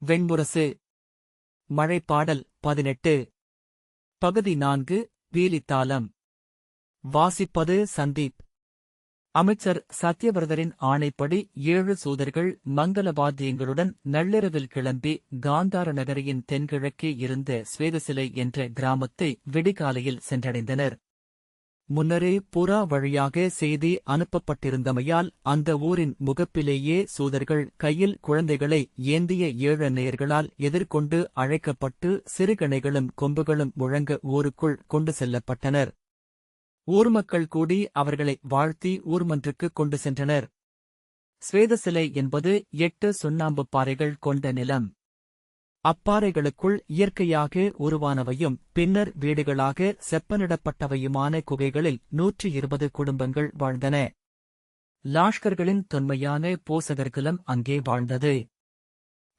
வெண்முரசு. மழைப்பாடல் 18. பகுதி 4. வீலித்தாளம். வாசிப்பது சந்தீப். அமைச்சர் சத்யவிரதரின் ஆணைப்படி 7 சூதர்கள் மங்களவாத்தியங்களுடன் நள்ளிரவில் கிளம்பி காந்தார நகரின் தென்கிழக்கே இருந்த ஸ்வேதசிலை என்ற கிராமத்தை விடிகாலையில் சென்றடைந்தனர். முன்னரே புறா வழியாக செய்தி அனுப்பப்பட்டிருந்தமையால் அந்த ஊரின் முகப்பிலேயே சூதர்கள் கையில் குழந்தைகளை ஏந்திய 7 நேயர்களால் எதிர்கொண்டு அழைக்கப்பட்டு சிறுகணைகளும் கொம்புகளும் முழங்க ஊருக்குள் கொண்டு செல்லப்பட்டனர். ஊர்மக்கள் கூடி அவர்களை வாழ்த்தி ஊர்மன்றுக்கு கொண்டு சென்றனர். ஸ்வேதசிலை என்பது 8 சுண்ணாம்பு பாறைகள் கொண்ட நிலம். அப்பாறைகளுக்குள் இயற்கையாக உருவானவையும் பின்னர் வீடுகளாக செப்பனிடப்பட்டவையுமான குகைகளில் 120 குடும்பங்கள் வாழ்ந்தன. லாஷ்கர்களின் தொன்மையான போசகர்களும் அங்கே வாழ்ந்தது.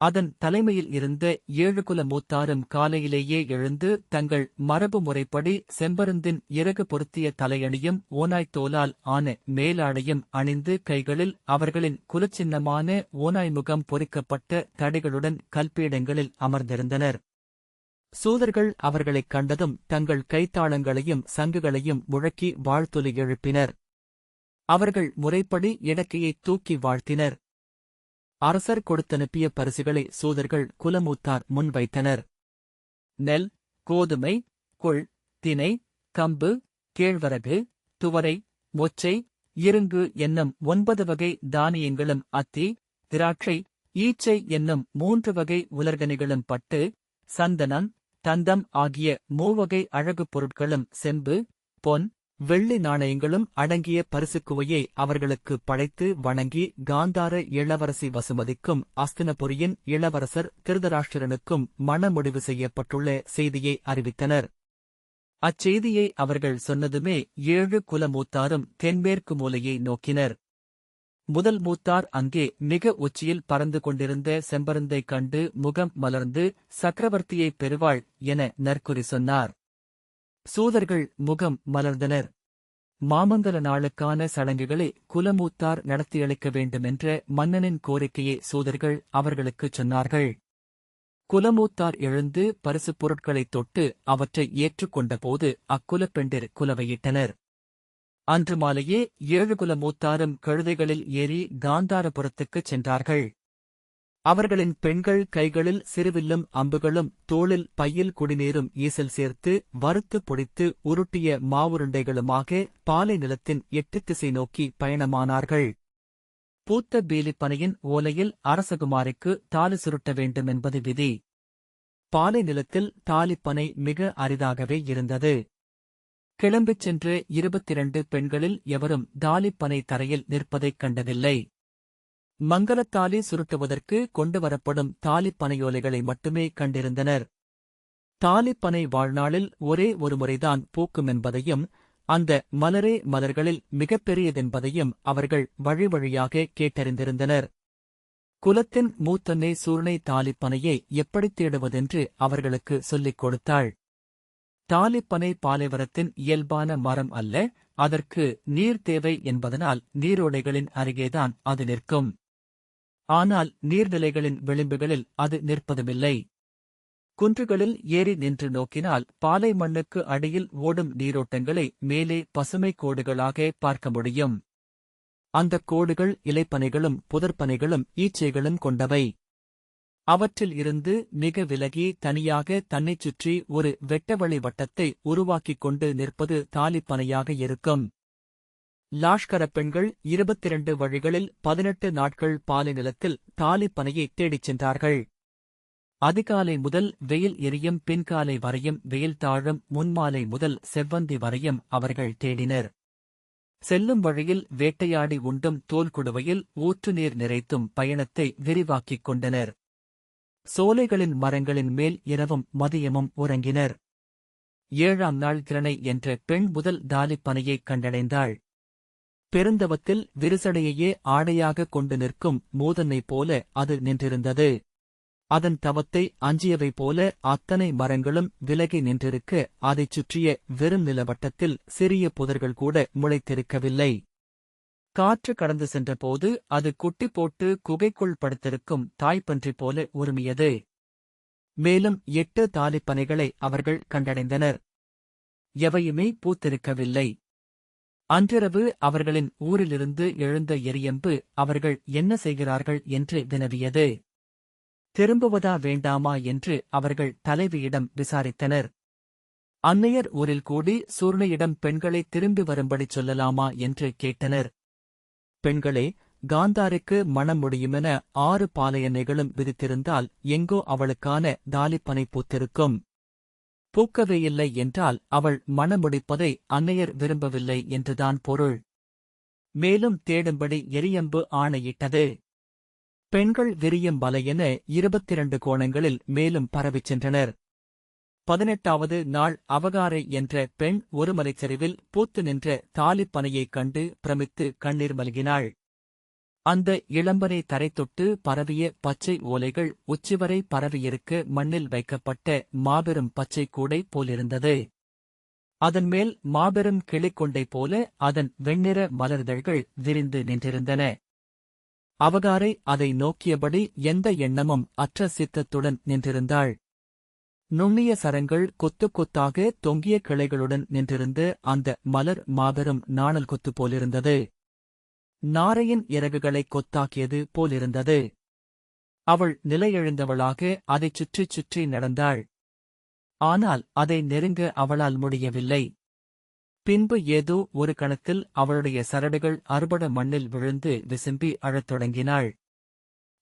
அதன் தலைமையில் இருந்த 7 குல மூத்தாரும் காலையிலேயே எழுந்து தங்கள் மரபு முறைப்படி செம்பருந்தின் இறகு பொருத்திய தலையணியும் ஓநாய்த்தோலால் ஆன மேலாடையும் அணிந்து கைகளில் அவர்களின் குலச்சின்னமான ஓநாய் முகம் பொறிக்கப்பட்ட தடிகளுடன் கல்பீடங்களில் அமர்ந்திருந்தனர். சூதர்கள் அவர்களைக் கண்டதும் தங்கள் கைத்தாளங்களையும் சங்குகளையும் முழக்கி வாழ்த்தொலி எழுப்பினர். அவர்கள் முறைப்படி இடக்கையை தூக்கி வாழ்த்தினர். அரசர் கொடுத்தனுப்பிய பரிசுகளை சூதர்கள் குலமூத்தார் முன்வைத்தனர். நெல், கோதுமை, கொள், தினை, கம்பு, கேழ்வரகு, துவரை, மொச்சை, இருங்கு என்னும் 9 வகை தானியங்களும் அத்தி, திராட்சை, ஈச்சை என்னும் 3 வகை உலர்கனிகளும் பட்டு, சந்தனம், தந்தம் ஆகிய 3 வகை அழகுப் பொருட்களும் செம்பு, பொன், வெள்ளி நாணயங்களும் அடங்கிய பரிசுக்குவையை அவர்களுக்கு படைத்து வணங்கி காந்தார இளவரசி வசுமதிக்கும் அஸ்தினபுரியின் இளவரசர் திருதராஷ்டிரனுக்கும் மணமுடிவு செய்யப்பட்டுள்ள செய்தியை அறிவித்தனர். அச்செய்தியை அவர்கள் சொன்னதுமே 7 குல மூத்தாரும் தென்மேற்கு மூலையை நோக்கினர். முதல் மூத்தார் அங்கே மிக உச்சியில் பறந்து கொண்டிருந்த செம்பருந்தைக் கண்டு முகம் மலர்ந்து சக்கரவர்த்தியைப் பெறுவாள் என நற்குறி சொன்னார். சூதர்கள் முகம் மலர்ந்தனர். மாமங்கல நாளுக்கான சடங்குகளை குலமூத்தார் நடத்தியளிக்க வேண்டுமென்ற மன்னனின் கோரிக்கையை சூதர்கள் அவர்களுக்குச் சொன்னார்கள். குலமூத்தார் எழுந்து பரிசுப் பொருட்களைத் தொட்டு அவற்றை ஏற்றுக்கொண்டபோது அக்குலப்பெண்டிர் குலவையிட்டனர். அன்று மாலையே 7 குல மூத்தாரும் கழுதைகளில் ஏறி காந்தாரபுரத்துக்குச் சென்றார்கள். அவர்களின் பெண்கள் கைகளில் சிறுவில்லும் அம்புகளும் தோளில் பையில் குடிநீரும் ஈசல் சேர்த்து வறுத்து பொடித்து உருட்டிய மாவுருண்டைகளுமாக பாலை நிலத்தின் 8 திசை நோக்கி பயணமானார்கள். பூத்த பீலிப்பனையின் ஓலையில் அரசகுமாரிக்கு தாலி சுருட்ட வேண்டுமென்பது விதி. பாலை நிலத்தில் தாலிப்பனை மிக அரிதாகவே இருந்தது. கிளம்பிச் சென்ற 22 பெண்களில் எவரும் தாலிப்பனை தரையில் நிற்பதைக் கண்டதில்லை. மங்கலத்தாலி சுருட்டுவதற்கு கொண்டுவரப்படும் தாலிப்பனையோலைகளை மட்டுமே கண்டிருந்தனர். தாலிப்பனை வாழ்நாளில் ஒரே ஒரு முறைதான் பூக்குமென்பதையும் அந்த மலரே மலர்களில் மிகப்பெரியதென்பதையும் அவர்கள் வழி வழியாக கேட்டறிந்திருந்தனர். குலத்தின் மூத்தன்னை சூர்ணை தாலிப்பனையை எப்படித் தேடுவதென்று அவர்களுக்கு சொல்லிக் கொடுத்தாள். தாலிப்பனை பாலைவனத்தின் இயல்பான மரம் அல்ல, அதற்கு நீர் தேவை என்பதனால் நீரோடைகளின் அருகேதான் அது நிற்கும். ஆனால் நீர்நிலைகளின் விளிம்புகளில் அது நிற்பதுமில்லை. குன்றுகளில் ஏறி நின்று நோக்கினால் பாலை மண்ணுக்கு அடியில் ஓடும் நீரோட்டங்களை மேலே பசுமை கோடுகளாக பார்க்க முடியும். அந்தக் கோடுகள் இலைப்பனைகளும் புதர்ப்பனைகளும் ஈச்சைகளும் கொண்டவை. அவற்றில் இருந்து மிக விலகி தனியாக தன்னைச் சுற்றி ஒரு வெட்டவெளி வட்டத்தை உருவாக்கிக் கொண்டு நிற்பது தாலிப்பனையாக இருக்கும். லாஷ்கரப் பெண்கள் 22 வழிகளில் 18 நாட்கள் பாலை நிலத்தில் தாலிப்பனையைத் தேடிச் சென்றார்கள். அதிகாலை முதல் வெயில் எரியும் பின்காலை வரையும் வெயில் தாழும் முன்மாலை முதல் செவ்வந்தி வரையும் அவர்கள் தேடினர். செல்லும் வழியில் வேட்டையாடி உண்டும் தோல்குடுவையில் ஊற்று நீர் நிறைத்தும் பயணத்தை விரிவாக்கிக் கொண்டனர். சோலைகளின் மரங்களின் மேல் இரவும் மதியமும் உறங்கினர். 7ஆம் நாள் கிரணை என்ற பெண் முதல் தாலிப்பனையைக் கண்டடைந்தாள். பெருந்தவத்தில் விரிசடையையே ஆடையாகக் கொண்டு நிற்கும் மூதன்னை போல அது நின்றிருந்தது. அதன் தவத்தை அஞ்சியவை போல அத்தனை மரங்களும் விலகி நின்றிருக்க அதைச் சுற்றிய வெறும் நிலவட்டத்தில் சிறிய புதர்கள் கூட முளைத்திருக்கவில்லை. காற்று கடந்து சென்றபோது அது குட்டி போட்டு குகைக்குள் படுத்திருக்கும் தாய்ப்பன்றி போல உருமியது. மேலும் 8 தாலிப்பனைகளை அவர்கள் கண்டடைந்தனர். எவையுமே பூத்திருக்கவில்லை. அன்றிரவு அவர்களின் ஊரிலிருந்து எழுந்த எரியம்பு அவர்கள் என்ன செய்கிறார்கள் என்று வினவியது. திரும்புவதா வேண்டாமா என்று அவர்கள் தலைவியிடம் விசாரித்தனர். அன்னையர் ஊரில் கூடி சூர்ணையிடம் பெண்களை திரும்பி வரும்படி சொல்லலாமா என்று கேட்டனர். பெண்களே, காந்தாருக்கு மணம் முடியுமென 6 பாலையன்னைகளும் விதித்திருந்தால் எங்கோ அவளுக்கான தாலிப்பனை பூத்திருக்கும். பூக்கவேயில்லை என்றால் அவள் மணமுடிப்பதை அன்னையர் விரும்பவில்லை என்றுதான் பொருள். மேலும் தேடும்படி எரியம்பு ஆணையிட்டது. பெண்கள் விரியும் வலையென 22 கோணங்களில் மேலும் பரவிச் சென்றனர். 18வது நாள் அவகாரை என்ற பெண் ஒரு மலைச்சரிவில் பூத்து நின்ற தாலிப்பனையைக் கண்டு பிரமித்து கண்ணீர் மல்கினாள். அந்த இளம்பனை தரை தொட்டு பரவிய பச்சை ஓலைகள் உச்சிவரை பரவியிருக்க மண்ணில் வைக்கப்பட்ட மாபெரும் பச்சை கூடை போலிருந்தது. அதன்மேல் மாபெரும் கிளிக்கொண்டை போல அதன் வெண்ணிற மலர்தழ்கள் விரிந்து நின்றிருந்தன. அவகாரை அதை நோக்கியபடி எந்த எண்ணமும் அற்ற சித்தத்துடன் நின்றிருந்தாள். நுண்ணிய சரங்கள் கொத்து கொத்தாக தொங்கிய கிளைகளுடன் நின்றிருந்த அந்த மலர் மாபெரும் நாணல் கொத்து போலிருந்தது. நாரையின் இறகுகளைக் கொத்தாக்கியது போலிருந்தது. அவள் நிலையெழுந்தவளாக அதைச் சுற்றிச் சுற்றி நடந்தாள். ஆனால் அதை நெருங்க அவளால் முடியவில்லை. பின்பு ஏதோ ஒரு கணத்தில் அவளுடைய சரடுகள் அறுபட மண்ணில் விழுந்து விசும்பி அழத் தொடங்கினாள்.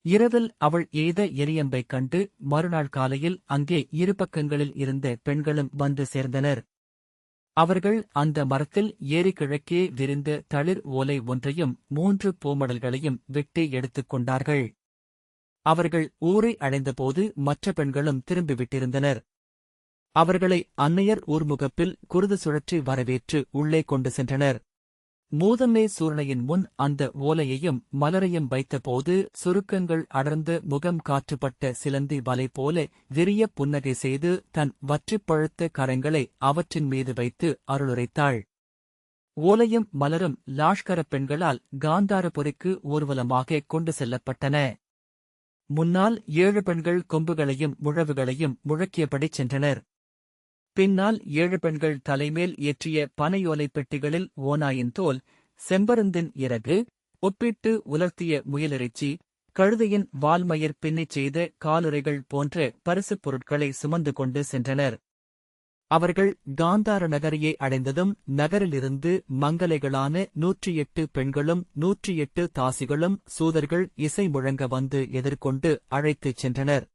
இரவில் அவள் எய்த எரியம்பைக் கண்டு மறுநாள் காலையில் அங்கே இரு பக்கங்களில் இருந்த பெண்களும் வந்து சேர்ந்தனர். அவர்கள் அந்த மரத்தில் ஏரி கிழக்கே விரிந்த தளிர் ஓலை ஒன்றையும் 3 பூமடல்களையும் வெட்டி எடுத்துக் கொண்டார்கள். அவர்கள் ஊரை அடைந்தபோது மற்ற பெண்களும் திரும்பிவிட்டிருந்தனர். அவர்களை அன்னையர் ஊர்முகப்பில் குருது சுழற்றி வரவேற்று உள்ளே கொண்டு சென்றனர். மூதம்மே சூர்ணையின் முன் அந்த ஓலையையும் மலரையும் வைத்தபோது சுருக்கங்கள் அடர்ந்து முகம் காற்றுப்பட்ட சிலந்தி வலை போல விரிய புன்னகை செய்து தன் வற்றிப் பழுத்த கரங்களை அவற்றின் மீது வைத்து அருளுரைத்தாள். ஓலையும் மலரும் லாஷ்கரப் பெண்களால் காந்தாரபுரிக்கு ஊர்வலமாக கொண்டு செல்லப்பட்டன. முன்னால் 7 பெண்கள் கொம்புகளையும் முழவுகளையும் முழக்கியபடி சென்றனர். பின்னால் 7 பெண்கள் தலைமேல் ஏற்றிய பனையோலை பெட்டிகளில் ஓநாயின் தோல், செம்பருந்தின் இறகு, ஒப்பிட்டு உலர்த்திய முயலிறைச்சி, கழுதையின் வால்மயிர் பின்னிச் செய்த காலுறைகள் போன்ற பரிசுப் பொருட்களை சுமந்து கொண்டு சென்றனர். அவர்கள் காந்தார நகரையை அடைந்ததும் நகரிலிருந்து மங்கலைகளான 108 பெண்களும் 108 தாசிகளும் சூதர்கள் இசை முழங்க வந்து எதிர்கொண்டு அழைத்துச் சென்றனர்.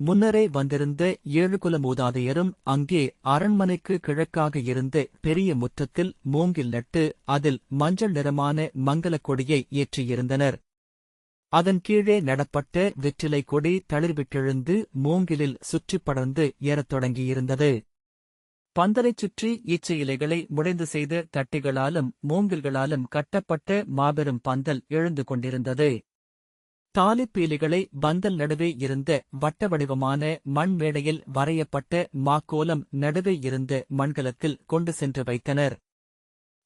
முன்னரே வந்திருந்த 7 குல மூதாதையரும் அங்கே அரண்மனைக்கு கிழக்காக இருந்த பெரிய முற்றத்தில் மூங்கில் நட்டு அதில் மஞ்சள் நிறமான மங்கலக் கொடியை ஏற்றியிருந்தனர். அதன் கீழே நடப்பட்ட வெற்றிலை கொடி தளிர்விட்டெழுந்து மூங்கிலில் சுற்றிப் படர்ந்து ஏறத் தொடங்கியிருந்தது. பந்தலைச் சுற்றி ஈச்சை இலைகளை முடைந்து செய்த தட்டிகளாலும் மூங்கில்களாலும் கட்டப்பட்ட மாபெரும் பந்தல் எழுந்து கொண்டிருந்தது. தாலிப்பீலிகளை பந்தல் நடுவே இருந்த வட்ட வடிவமான மண் மேடையில் வரையப்பட்ட மாக்கோலம் நடுவே இருந்த மண்கலத்தில் கொண்டு சென்று வைத்தனர்.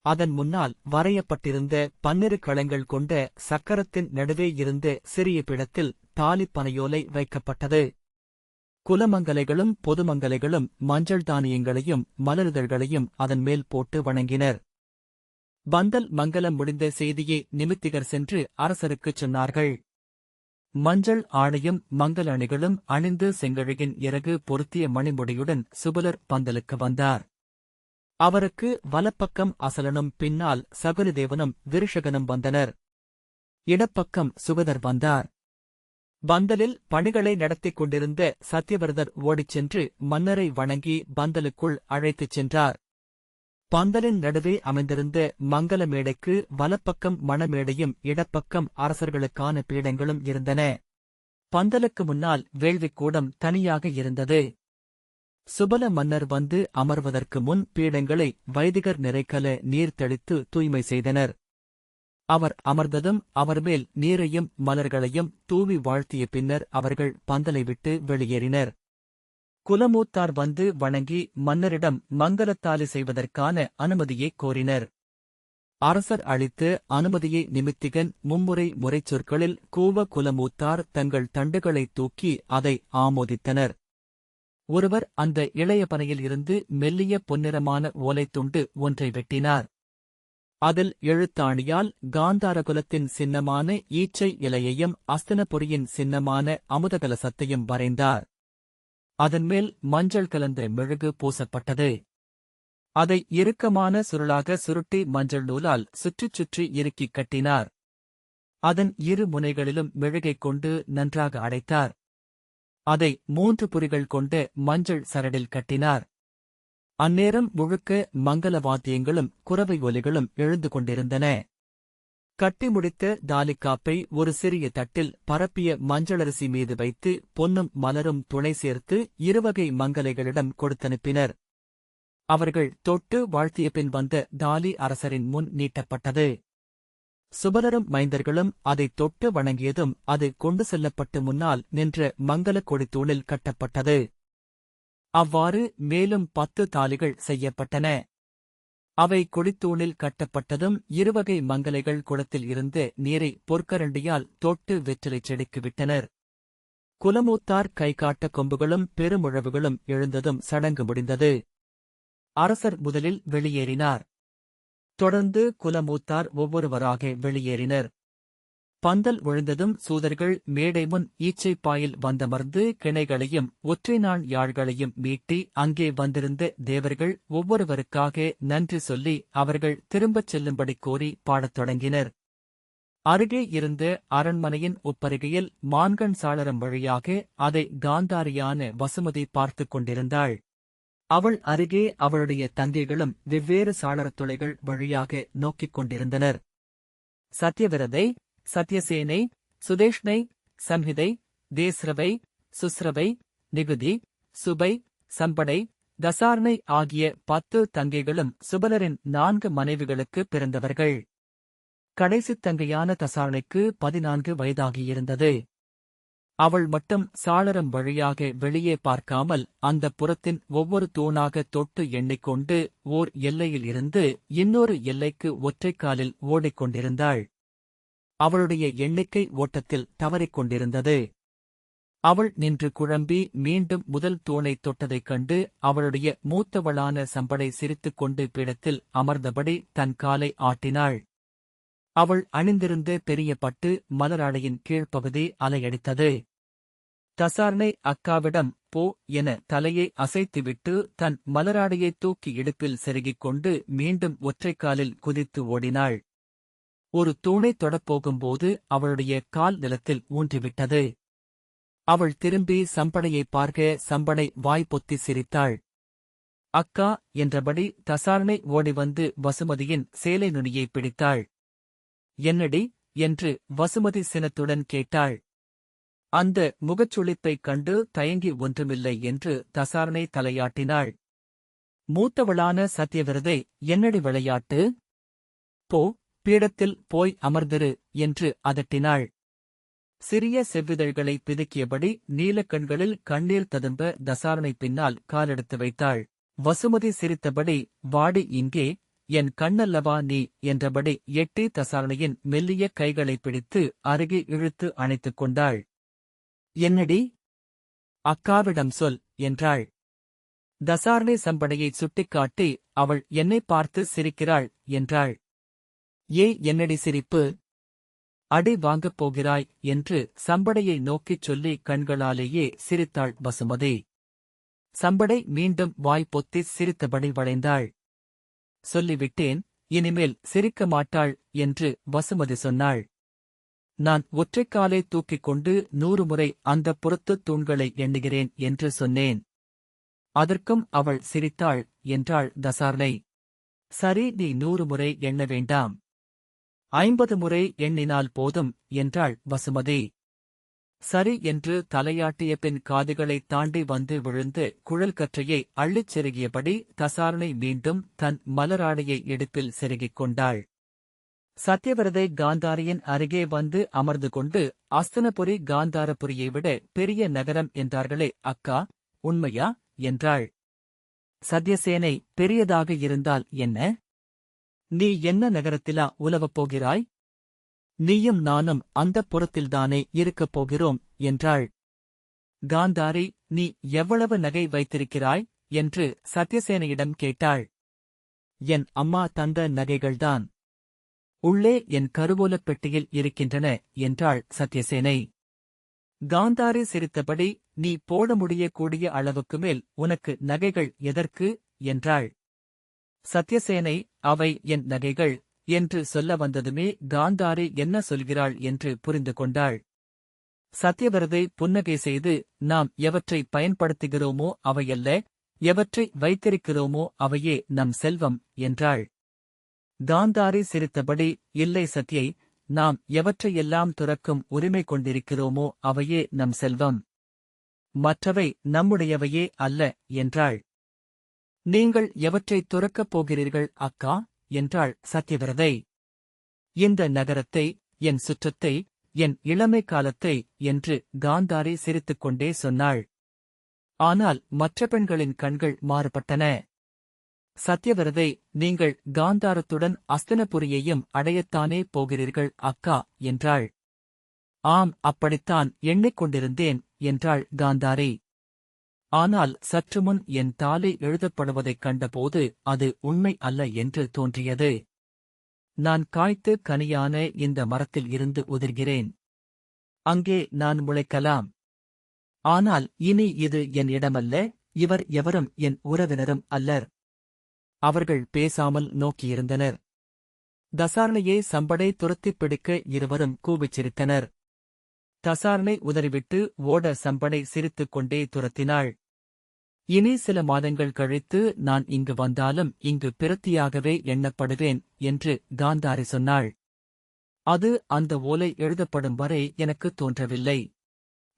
அதன் முன்னால் வரையப்பட்டிருந்த 12 களங்கள் கொண்ட சக்கரத்தின் நடுவே இருந்த சிறிய பிடத்தில் தாலிப்பனையோலை வைக்கப்பட்டது. குலமங்கலைகளும் பொதுமங்கலைகளும் மஞ்சள் தானியங்களையும் மலருதழ்களையும் அதன் மேல் போட்டு வணங்கினர். பந்தல் மங்கலம் முடிந்த செய்தியை நிமித்திகர் சென்று அரசருக்குச் சொன்னார்கள். மஞ்சள் ஆடையும் மங்கல அணிகளும் அணிந்து செங்கழுகின் இறகு பொருத்திய மணிமுடியுடன் சுபலர் பந்தலுக்கு வந்தார். அவருக்கு வலப்பக்கம் அசலனும் பின்னால் சகுனிதேவனும் விருஷகனும் வந்தனர். இடப்பக்கம் சுகதர் வந்தார். பந்தலில் பணிகளை நடத்திக் கொண்டிருந்த சத்யவிரதர் ஓடிச் சென்று மன்னரை வணங்கி பந்தலுக்குள் அழைத்துச் சென்றார். பந்தலின் நடுவே அமைந்திருந்த மங்கல மேடைக்கு வலப்பக்கம் மணமேடையும் இடப்பக்கம் அரசர்களுக்கான பீடங்களும் இருந்தன. பந்தலுக்கு முன்னால் வேள்விக்கூடம் தனியாக இருந்தது. சுபல மன்னர் வந்து அமர்வதற்கு முன் பீடங்களை வைதிகர் நிறைக்கல நீர் தெளித்து தூய்மை செய்தனர். அவர் அமர்ந்ததும் அவர் மேல் நீரையும் மலர்களையும் தூவி வாழ்த்திய பின்னர் அவர்கள் பந்தலை விட்டு வெளியேறினர். குலமூத்தார் வந்து வணங்கி மன்னரிடம் மங்கலத்தாலி செய்வதற்கான அனுமதியைக் கோரினர். அரசர் அளித்த அனுமதியை நிமித்திகன் மும்முறை முறைச்சொற்களில் கூவ குலமூத்தார் தங்கள் தண்டுகளைத் தூக்கி அதை ஆமோதித்தனர். ஒருவர் அந்த இளைய பனையில் இருந்து மெல்லிய பொன்னிறமான ஓலைத்துண்டு ஒன்றை வெட்டினார். அதில் எழுத்தாணியால் காந்தாரகுலத்தின் சின்னமான ஈச்சை இலையையும் அஸ்தினபுரியின் சின்னமான அமுதகலசத்தையும் வரைந்தார். அதன்மேல் மஞ்சள் கலந்த மெழுகு பூசப்பட்டது. அதை இறுக்கமான சுருளாக சுருட்டி மஞ்சள் நூலால் சுற்றிச் சுற்றி இறுக்கிக் கட்டினார். அதன் இரு முனைகளிலும் மெழுகைக் கொண்டு நன்றாக அடைத்தார். அதை 3 புரிகள் கொண்ட மஞ்சள் சரடில் கட்டினார். அந்நேரம் முழுக்க மங்கள வாத்தியங்களும் குரவை ஒலிகளும் எழுந்து கொண்டிருந்தன. கட்டி முடித்த தாலிக்காப்பை ஒரு சிறிய தட்டில் பரப்பிய மஞ்சளரிசி மீது வைத்து பொன்னும் மலரும் துணை சேர்த்து இருவகை மங்கலைகளிடம் கொடுத்தனுப்பினர். அவர்கள் தொட்டு வாழ்த்திய பின் வந்த தாலி அரசரின் முன் நீட்டப்பட்டது. சுபலரும் மைந்தர்களும் அதைத் தொட்டு வணங்கியதும் அது கொண்டு செல்லப்பட்டு முன்னால் நின்ற மங்கலக் கொடித்தூணில் கட்டப்பட்டது. அவ்வாறு மேலும் 10 தாலிகள் செய்யப்பட்டன. அவை கொடித்தூணில் கட்டப்பட்டதும் இருவகை மங்கலைகள் குளத்தில் இருந்த நீரை பொற்கரண்டியால் தொட்டு வெற்றிலைச் செடிக்கு விட்டனர். குலமூத்தார் கைகாட்ட கொம்புகளும் பெருமுழவுகளும் எழுந்ததும் சடங்கு முடிந்தது. அரசர் முதலில் வெளியேறினார். தொடர்ந்து குலமூத்தார் ஒவ்வொருவராக வெளியேறினர். பந்தல் விழுந்ததும் சூதர்கள் மேடை முன் ஈச்சைப்பாயில் வந்தமர்ந்து கிணைகளையும் ஒற்றைநாள் யாழ்களையும் மீட்டி அங்கே வந்திருந்த தேவர்கள் ஒவ்வொருவருக்காக நன்றி சொல்லி அவர்கள் திரும்பச் செல்லும்படி கோரி பாடத் தொடங்கினர். அருகே இருந்த அரண்மனையின் உப்பருகையில் மான்கண் சாளரம் வழியாக அதை காந்தாரியான வசுமதி பார்த்துக் கொண்டிருந்தாள். அவள் அருகே அவளுடைய தங்கைகளும் வெவ்வேறு சாளரத் துளைகள் வழியாக நோக்கிக் கொண்டிருந்தனர். சத்யவிரதை, சத்யசேனை, சுதேஷ்ணை, சம்ஹிதை, தேஸ்ரவை, சுஸ்ரவை, நிகுதி, சுபை, சம்படை, தசார்ணை ஆகிய 10 தங்கைகளும் சுபலரின் 4 மனைவிகளுக்கு பிறந்தவர்கள். கடைசித் தங்கையான தசார்ணைக்கு 14 வயதாகியிருந்தது. அவள் மட்டும் சாளரம் வழியாக வெளியே பார்க்காமல் அந்தப் புறத்தின் ஒவ்வொரு தூணாக தொட்டு எண்ணிக்கொண்டு ஓர் எல்லையில் இருந்து இன்னொரு எல்லைக்கு ஒற்றைக்காலில் ஓடிக்கொண்டிருந்தாள். அவளுடைய எண்ணிக்கை ஓட்டத்தில் தவறிக் கொண்டிருந்தது. அவள் நின்று குழம்பி மீண்டும் முதல் தூணைத் தொட்டதைக் கண்டு அவளுடைய மூத்தவளான சம்படை சிரித்துக் கொண்டு பீடத்தில் அமர்ந்தபடி தன் காலை ஆட்டினாள். அவள் அணிந்திருந்த பெரிய பட்டு மலராடையின் கீழ்ப்பகுதி அலையடித்தது. தசார்ணை அக்காவிடம் போ என தலையை அசைத்துவிட்டு தன் மலராடையைத் தூக்கி இடுப்பில் செருகிக் கொண்டு மீண்டும் ஒற்றைக்காலில் குதித்து ஓடினாள். ஒரு தூணைத் தொடப்போகும்போது அவளுடைய கால் நிலத்தில் ஊன்றிவிட்டது. அவள் திரும்பி சம்படையை பார்க்க சம்படை வாய் பொத்தி சிரித்தாள். அக்கா என்றபடி தசார்ணை ஓடிவந்து வசுமதியின் சேலை நுனியை பிடித்தாள். என்னடி என்று வசுமதி சினத்துடன் கேட்டாள். அந்த முகச்சுளிப்பைக் கண்டு தயங்கி ஒன்றுமில்லை என்று தசார்ணை தலையாட்டினாள். மூத்தவளான சத்யவிரதை என்னடி விளையாட்டு? போ, பீடத்தில் போய் அமர்ந்திரு என்று அதட்டினாள். சிறிய செவ்விதழ்களை பிதுக்கியபடி நீலக்கண்களில் கண்ணீர் ததும்ப தசார்ணை பின்னால் காலெடுத்து வைத்தாள். வசுமதி சிரித்தபடி வாடி இங்கே, என் கண்ணல்லவா நீ என்றபடி எட்டி தசாரணையின் மெல்லிய கைகளைப் பிடித்து அருகே இழுத்து அணைத்துக் கொண்டாள். என்னடி? அக்காவிடம் சொல் என்றாள். தசாரணை சம்படையை சுட்டிக்காட்டி அவள் என்னைப் பார்த்து சிரிக்கிறாள் என்றாள். என்னடி சிரிப்பு? அடி வாங்கப் போகிறாய் என்று சம்படையை நோக்கிச் சொல்லி கண்களாலேயே சிரித்தாள் வசுமதி. சம்படை மீண்டும் வாய் பொத்தி சிரித்தபடி வளைந்தாள். சொல்லிவிட்டேன், இனிமேல் சிரிக்க மாட்டாள் என்று வசுமதி சொன்னாள். நான் ஒற்றைக்காலை தூக்கிக் கொண்டு 100 முறை அந்தப் புறத்துத் தூண்களை எண்ணுகிறேன் என்று சொன்னேன். அதற்கும் அவள் சிரித்தாள் என்றாள் தசார்ணை. சரி, நீ 100 முறை எண்ண வேண்டாம், 50 முறை எண்ணினால் போதும் என்றாள் வசுமதி. சரி என்று தலையாட்டிய பின் காதுகளைத் தாண்டி வந்து விழுந்து குழல் கற்றையை அள்ளிச் செருகியபடி தசாரணை மீண்டும் தன் மலராடையை இடுப்பில் செருகிக் கொண்டாள். சத்யவிரதை காந்தாரியின் அருகே வந்து அமர்ந்து கொண்டு, அஸ்தினபுரி காந்தாரபுரியை விட பெரிய நகரம் என்றார்களே அக்கா, உண்மையா என்றாள். சத்யசேனை பெரியதாக இருந்தால் என்ன? நீ என்ன நகரத்திலா உலவப் போகிறாய்? நீயும் நானும் அந்தப் புறத்தில்தானே இருக்கப் போகிறோம் என்றாள். காந்தாரி, நீ எவ்வளவு நகை வைத்திருக்கிறாய் என்று சத்யசேனையிடம் கேட்டாள். என் அம்மா தந்த நகைகள்தான். உள்ளே என் கருவூலப் பெட்டியில் இருக்கின்றன என்றாள் சத்யசேனை. காந்தாரி சிரித்தபடி, நீ போட முடியக்கூடிய அளவுக்கு மேல் உனக்கு நகைகள் எதற்கு என்றாள். சத்யசேனை, அவை என் நகைகள் என்று சொல்ல வந்ததுமே காந்தாரி என்ன சொல்கிறாள் என்று புரிந்து கொண்டாள். சத்யவரதை புன்னகை செய்து, நாம் எவற்றை பயன்படுத்துகிறோமோ அவையல்ல, எவற்றை வைத்திருக்கிறோமோ அவையே நம் செல்வம் என்றாள். காந்தாரி சிரித்தபடி, இல்லை சத்யை, நாம் எவற்றையெல்லாம் துறக்கும் உரிமை கொண்டிருக்கிறோமோ அவையே நம் செல்வம். மற்றவை நம்முடையவையே அல்ல என்றாள். நீங்கள் எவற்றைத் துறக்கப் போகிறீர்கள் அக்கா என்றாள் சத்யவிரதை. இந்த நகரத்தை, என் சுற்றத்தை, என் இளமை காலத்தை என்று காந்தாரி சிரித்துக்கொண்டே சொன்னாள். ஆனால் மற்ற பெண்களின் கண்கள் மாறுபட்டன. சத்யவிரதை, நீங்கள் காந்தாரத்துடன் அஸ்தினபுரியையும் அடையத்தானே போகிறீர்கள் அக்கா என்றாள். ஆம், அப்படித்தான் எண்ணிக்கொண்டிருந்தேன் என்றாள் காந்தாரி. ஆனால் சற்றுமுன் என் தாலி எழுதப்படுவதைக் கண்டபோது அது உண்மை அல்ல என்று தோன்றியது. நான் காய்த்து கனியான இந்த மரத்தில் இருந்து உதிர்கிறேன். அங்கே நான் முளைக்கலாம். ஆனால் இனி இது என் இடமல்ல, இவர் எவரும் என் உறவினரும் அல்லர். அவர்கள் பேசாமல் நோக்கியிருந்தனர். தசாரணையை சம்படை துரத்திப் பிடிக்க இருவரும் கூவிச் சிரித்தனர். தசாரணை உதறிவிட்டு ஓட சம்படை சிரித்துக் கொண்டே துரத்தினாள். இனி சில மாதங்கள் கழித்து நான் இங்கு வந்தாலும் இங்கு பிரத்தியாகவே எண்ணப்படுவேன் என்று காந்தாரி சொன்னாள். அது அந்த ஓலை எழுதப்படும் வரை எனக்கு தோன்றவில்லை.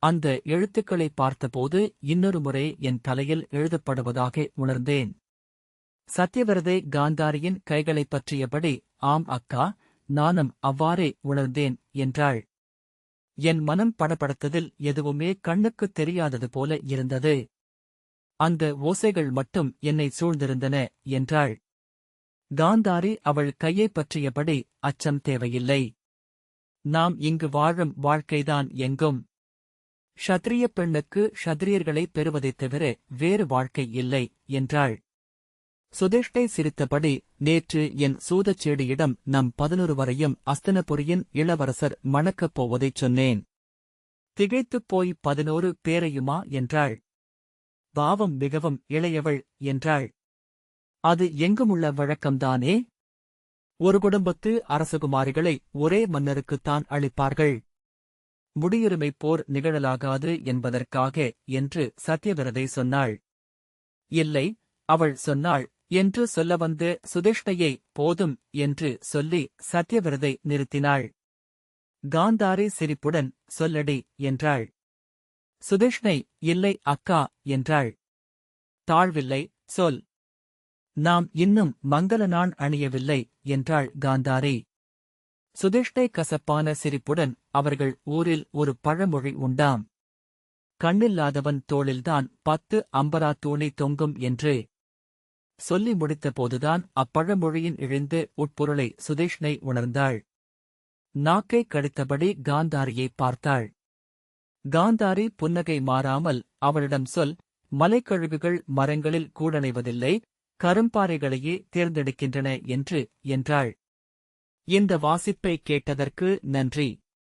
அந்த எழுத்துக்களை பார்த்தபோது இன்னொரு முறை என் தலையில் எழுதப்படுவதாக உணர்ந்தேன். சத்யவிரதை காந்தாரியின் கைகளைப் பற்றியபடி, ஆம் அக்கா, நானும் அவ்வாறே உணர்ந்தேன் என்றாள். என் மனம் படபடத்ததில் எதுவுமே கண்ணுக்குத் தெரியாதது போல இருந்தது. அந்த ஓசைகள் மட்டும் என்னை சூழ்ந்திருந்தன என்றாள். காந்தாரி அவள் கையைப் பற்றியபடி, அச்சம் தேவையில்லை. நாம் இங்கு வாழும் வாழ்க்கைதான் எங்கும். ஷத்ரிய பெண்ணுக்கு ஷத்ரியர்களைப் பெறுவதைத் தவிர வேறு வாழ்க்கை இல்லை என்றாள். சுதேஷ்டை சிரித்தபடி, நேற்று என் சூதச்சேடியிடம் நம் 11 வரையும் அஸ்தினபுரியின் இளவரசர் மணக்கப் போவதைச் சொன்னேன். திகைத்துப் போய் 11 பேரையுமா என்றாள். பாவம், மிகவும் இளையவள் என்றாள். அது எங்குமுள்ள வழக்கம்தானே? ஒரு குடும்பத்து அரசகுமாரிகளை ஒரே மன்னருக்குத்தான் அளிப்பார்கள். முடியுரிமைப் போர் நிகழலாகாது என்பதற்காக என்று சத்யவிரதை சொன்னாள். இல்லை, அவள் சொன்னாள் என்று சொல்ல வந்த சுதேஷ்ணையை போதும் என்று சொல்லி சத்யவிரதை நிறுத்தினாள். காந்தாரி சிரிப்புடன், சொல்லடி என்றாள். சுதேஷ்ணை, இல்லை அக்கா என்றாள். தாழ்வில்லை, சொல். நாம் இன்னும் மங்கள நாண் அணியவில்லை என்றாள் காந்தாரி. சுதேஷ்ணை கசப்பான சிரிப்புடன், அவர்கள் ஊரில் ஒரு பழமொழி உண்டாம். கண்ணில்லாதவன் தோளில்தான் 10 அம்பரா தூணி தொங்கும் என்று. சொல்லி முடித்தபோதுதான் அப்பழமொழியின் இழிந்த உட்பொருளை சுதேஷ்ணை உணர்ந்தாள். நாக்கைக் கடித்தபடி காந்தாரியைப் பார்த்தாள். காந்தாரி புன்னகை மாறாமல் அவளிடம், சொல். மலைக்கழுகுகள் மரங்களில் கூடணைவதில்லை, கரும்பாறைகளையே தேர்ந்தெடுக்கின்றன என்றாள். இந்த வாசிப்பை கேட்டதற்கு நன்றி.